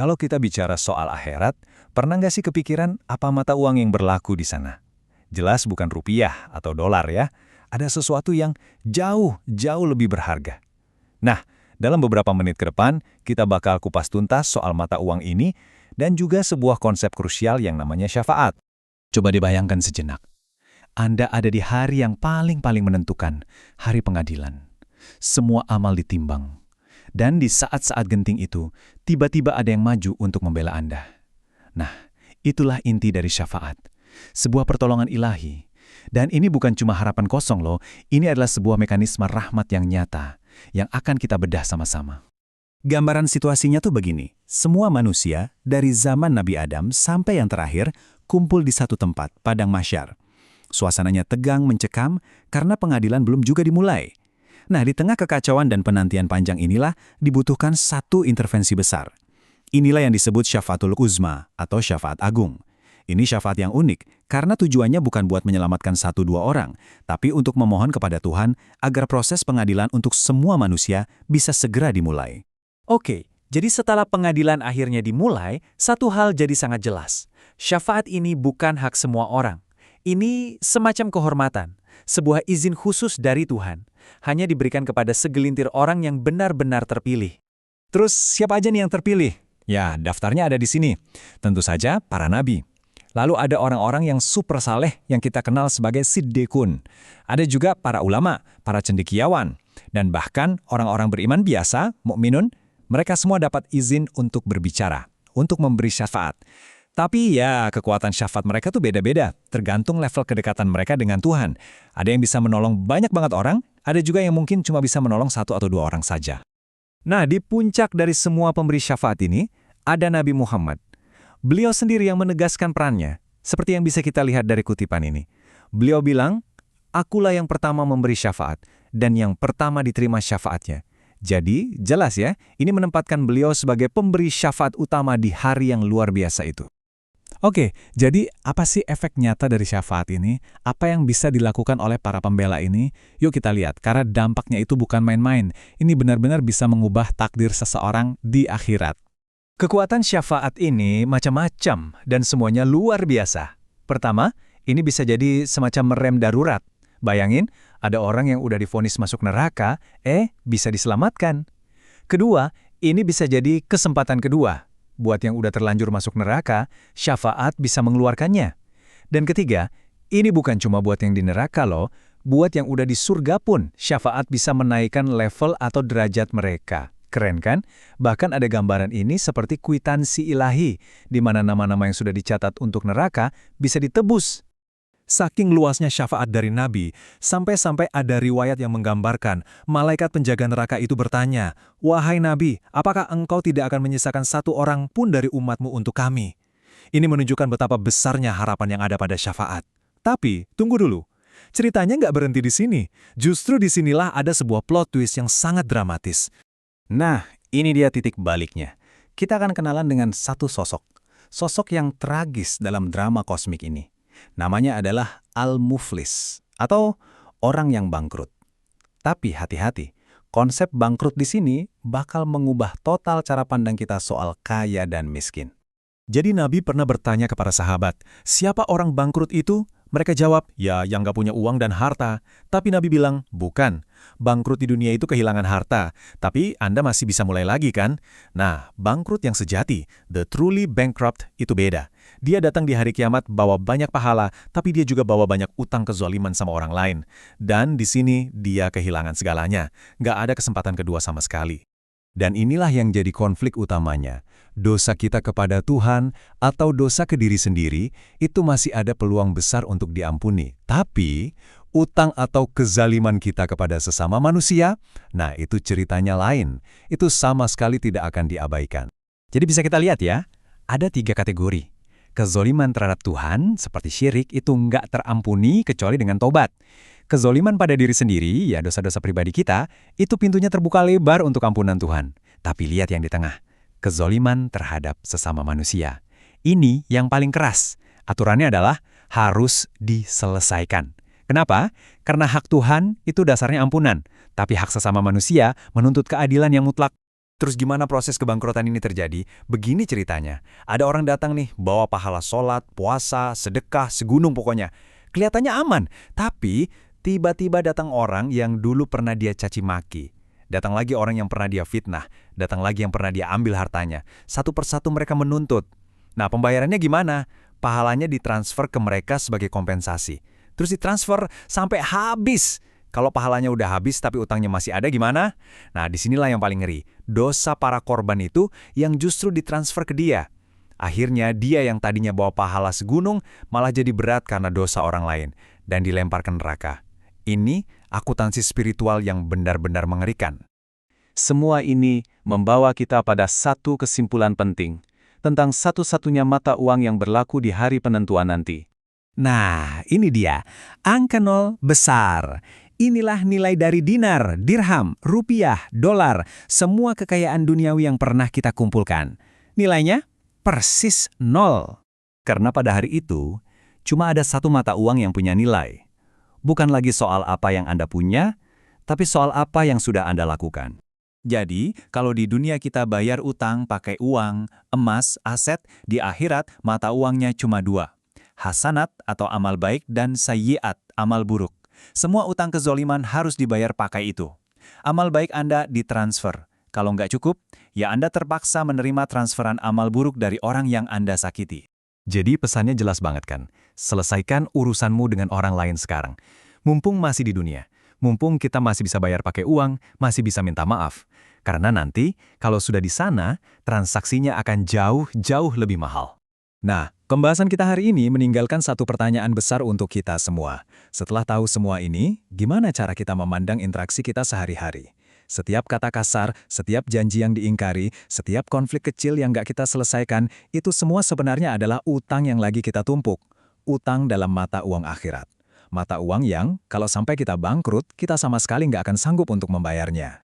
Kalau kita bicara soal akhirat, pernah nggak sih kepikiran apa mata uang yang berlaku di sana? Jelas bukan rupiah atau dolar ya. Ada sesuatu yang jauh lebih berharga. Nah, dalam beberapa menit ke depan, kita bakal kupas tuntas soal mata uang ini dan juga sebuah konsep krusial yang namanya syafaat. Coba dibayangkan sejenak. Anda ada di hari yang paling menentukan, hari pengadilan. Semua amal ditimbang. Dan di saat-saat genting itu, tiba-tiba ada yang maju untuk membela Anda. Nah, itulah inti dari syafaat. Sebuah pertolongan ilahi. Dan ini bukan cuma harapan kosong loh, ini adalah sebuah mekanisme rahmat yang nyata, yang akan kita bedah sama-sama. Gambaran situasinya tuh begini, semua manusia, dari zaman Nabi Adam sampai yang terakhir, kumpul di satu tempat, padang mahsyar. Suasananya tegang mencekam karena pengadilan belum juga dimulai. Nah, di tengah kekacauan dan penantian panjang inilah dibutuhkan satu intervensi besar. Inilah yang disebut syafaatul uzma atau syafaat agung. Ini syafaat yang unik karena tujuannya bukan buat menyelamatkan 1-2 orang, tapi untuk memohon kepada Tuhan agar proses pengadilan untuk semua manusia bisa segera dimulai. Oke, jadi setelah pengadilan akhirnya dimulai, satu hal jadi sangat jelas. Syafaat ini bukan hak semua orang. Ini semacam kehormatan, sebuah izin khusus dari Tuhan. Hanya diberikan kepada segelintir orang yang benar-benar terpilih. Terus siapa aja nih yang terpilih? Ya, daftarnya ada di sini. Tentu saja para nabi. Lalu ada orang-orang yang super saleh yang kita kenal sebagai siddiqun. Ada juga para ulama, para cendekiawan. Dan bahkan orang-orang beriman biasa, mukminun, mereka semua dapat izin untuk berbicara, untuk memberi syafaat. Tapi ya, kekuatan syafaat mereka tuh beda-beda, tergantung level kedekatan mereka dengan Tuhan. Ada yang bisa menolong banyak banget orang, ada juga yang mungkin cuma bisa menolong 1 atau 2 orang saja. Nah, di puncak dari semua pemberi syafaat ini, ada Nabi Muhammad. Beliau sendiri yang menegaskan perannya, seperti yang bisa kita lihat dari kutipan ini. Beliau bilang, "Akulah yang pertama memberi syafaat, dan yang pertama diterima syafaatnya." Jadi, jelas ya, ini menempatkan beliau sebagai pemberi syafaat utama di hari yang luar biasa itu. Oke, jadi apa sih efek nyata dari syafaat ini? Apa yang bisa dilakukan oleh para pembela ini? Yuk kita lihat, karena dampaknya itu bukan main-main. Ini benar-benar bisa mengubah takdir seseorang di akhirat. Kekuatan syafaat ini macam-macam dan semuanya luar biasa. Pertama, ini bisa jadi semacam rem darurat. Bayangin, ada orang yang udah divonis masuk neraka, bisa diselamatkan. Kedua, ini bisa jadi kesempatan kedua. Buat yang udah terlanjur masuk neraka, syafaat bisa mengeluarkannya. Dan ketiga, ini bukan cuma buat yang di neraka loh, buat yang udah di surga pun, syafaat bisa menaikkan level atau derajat mereka. Keren kan? Bahkan ada gambaran ini seperti kwitansi ilahi, di mana nama-nama yang sudah dicatat untuk neraka bisa ditebus. Saking luasnya syafaat dari Nabi, sampai-sampai ada riwayat yang menggambarkan, malaikat penjaga neraka itu bertanya, "Wahai Nabi, apakah engkau tidak akan menyisakan 1 orang pun dari umatmu untuk kami?" Ini menunjukkan betapa besarnya harapan yang ada pada syafaat. Tapi, tunggu dulu. Ceritanya nggak berhenti di sini. Justru disinilah ada sebuah plot twist yang sangat dramatis. Nah, ini dia titik baliknya. Kita akan kenalan dengan satu sosok. Sosok yang tragis dalam drama kosmik ini. Namanya adalah Al-Muflis, atau orang yang bangkrut. Tapi hati-hati, konsep bangkrut di sini bakal mengubah total cara pandang kita soal kaya dan miskin. Jadi Nabi pernah bertanya kepada sahabat, siapa orang bangkrut itu? Mereka jawab, ya yang gak punya uang dan harta. Tapi Nabi bilang, bukan. Bangkrut di dunia itu kehilangan harta. Tapi Anda masih bisa mulai lagi kan? Nah, bangkrut yang sejati, the truly bankrupt, itu beda. Dia datang di hari kiamat bawa banyak pahala, tapi dia juga bawa banyak utang kezaliman sama orang lain. Dan di sini dia kehilangan segalanya. Gak ada kesempatan kedua sama sekali. Dan inilah yang jadi konflik utamanya. Dosa kita kepada Tuhan atau dosa ke diri sendiri itu masih ada peluang besar untuk diampuni. Tapi, utang atau kezaliman kita kepada sesama manusia, nah itu ceritanya lain. Itu sama sekali tidak akan diabaikan. Jadi bisa kita lihat ya, ada 3 kategori. Kezaliman terhadap Tuhan, seperti syirik, itu nggak terampuni kecuali dengan tobat. Kezoliman pada diri sendiri, ya dosa-dosa pribadi kita, itu pintunya terbuka lebar untuk ampunan Tuhan. Tapi lihat yang di tengah, kezoliman terhadap sesama manusia. Ini yang paling keras. Aturannya adalah harus diselesaikan. Kenapa? Karena hak Tuhan itu dasarnya ampunan, tapi hak sesama manusia menuntut keadilan yang mutlak. Terus gimana proses kebangkrutan ini terjadi? Begini ceritanya. Ada orang datang nih, bawa pahala sholat, puasa, sedekah, segunung pokoknya. Kelihatannya aman, tapi tiba-tiba datang orang yang dulu pernah dia caci maki. Datang lagi orang yang pernah dia fitnah. Datang lagi yang pernah dia ambil hartanya. Satu persatu mereka menuntut. Nah, pembayarannya gimana? Pahalanya ditransfer ke mereka sebagai kompensasi. Terus ditransfer sampai habis. Kalau pahalanya udah habis tapi utangnya masih ada gimana? Nah, disinilah yang paling ngeri. Dosa para korban itu yang justru ditransfer ke dia. Akhirnya dia yang tadinya bawa pahala segunung malah jadi berat karena dosa orang lain dan dilempar ke neraka. Ini akuntansi spiritual yang benar-benar mengerikan. Semua ini membawa kita pada satu kesimpulan penting tentang satu-satunya mata uang yang berlaku di hari penentuan nanti. Nah, ini dia. Angka 0 besar. Inilah nilai dari dinar, dirham, rupiah, dolar, semua kekayaan duniawi yang pernah kita kumpulkan. Nilainya persis 0. Karena pada hari itu, cuma ada satu mata uang yang punya nilai. Bukan lagi soal apa yang Anda punya, tapi soal apa yang sudah Anda lakukan. Jadi, kalau di dunia kita bayar utang pakai uang, emas, aset, di akhirat mata uangnya cuma 2. Hasanat atau amal baik dan sayyiat, amal buruk. Semua utang kezoliman harus dibayar pakai itu. Amal baik Anda ditransfer. Kalau nggak cukup, ya Anda terpaksa menerima transferan amal buruk dari orang yang Anda sakiti. Jadi pesannya jelas banget kan? Selesaikan urusanmu dengan orang lain sekarang. Mumpung masih di dunia. Mumpung kita masih bisa bayar pakai uang, masih bisa minta maaf. Karena nanti, kalau sudah di sana, transaksinya akan jauh lebih mahal. Nah, pembahasan kita hari ini meninggalkan satu pertanyaan besar untuk kita semua. Setelah tahu semua ini, gimana cara kita memandang interaksi kita sehari-hari? Setiap kata kasar, setiap janji yang diingkari, setiap konflik kecil yang nggak kita selesaikan, itu semua sebenarnya adalah utang yang lagi kita tumpuk. Utang dalam mata uang akhirat. Mata uang yang, kalau sampai kita bangkrut, kita sama sekali nggak akan sanggup untuk membayarnya.